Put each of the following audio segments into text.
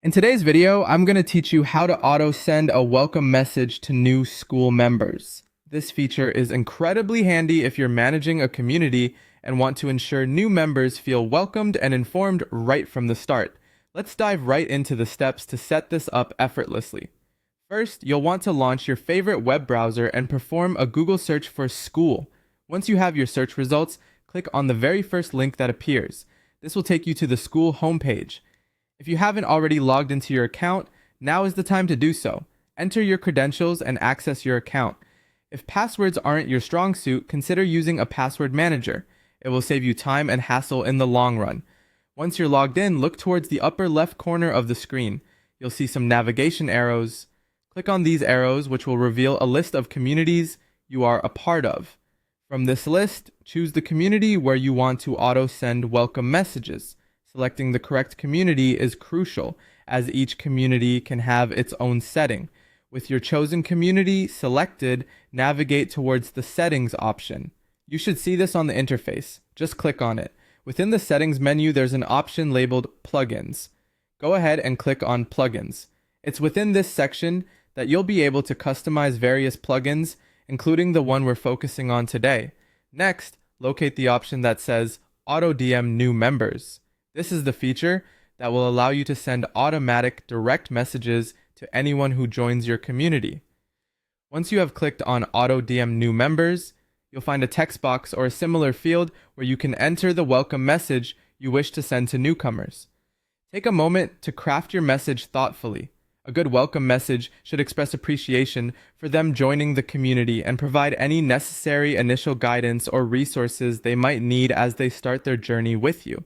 In today's video, I'm going to teach you how to auto-send a welcome message to new Skool members. This feature is incredibly handy if you're managing a community and want to ensure new members feel welcomed and informed right from the start. Let's dive right into the steps to set this up effortlessly. First, you'll want to launch your favorite web browser and perform a Google search for Skool. Once you have your search results, click on the very first link that appears. This will take you to the Skool homepage. If you haven't already logged into your account, now is the time to do so. Enter your credentials and access your account. If passwords aren't your strong suit, consider using a password manager. It will save you time and hassle in the long run. Once you're logged in, look towards the upper left corner of the screen. You'll see some navigation arrows. Click on these arrows, which will reveal a list of communities you are a part of. From this list, choose the community where you want to auto-send welcome messages. Selecting the correct community is crucial, as each community can have its own setting. With your chosen community selected, navigate towards the Settings option. You should see this on the interface. Just click on it. Within the Settings menu, there's an option labeled Plugins. Go ahead and click on Plugins. It's within this section that you'll be able to customize various plugins, including the one we're focusing on today. Next, locate the option that says Auto DM New Members. This is the feature that will allow you to send automatic direct messages to anyone who joins your community. Once you have clicked on Auto DM New Members, you'll find a text box or a similar field where you can enter the welcome message you wish to send to newcomers. Take a moment to craft your message thoughtfully. A good welcome message should express appreciation for them joining the community and provide any necessary initial guidance or resources they might need as they start their journey with you.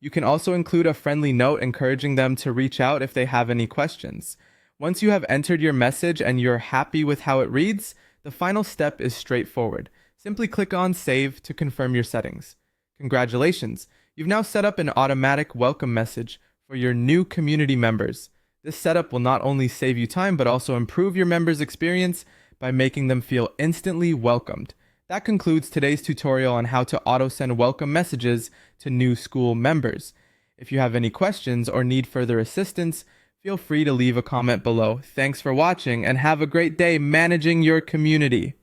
You can also include a friendly note encouraging them to reach out if they have any questions. Once you have entered your message and you're happy with how it reads, the final step is straightforward. Simply click on Save to confirm your settings. Congratulations! You've now set up an automatic welcome message for your new community members. This setup will not only save you time, but also improve your members' experience by making them feel instantly welcomed. That concludes today's tutorial on how to auto-send welcome messages to new Skool members. If you have any questions or need further assistance, feel free to leave a comment below. Thanks for watching and have a great day managing your community.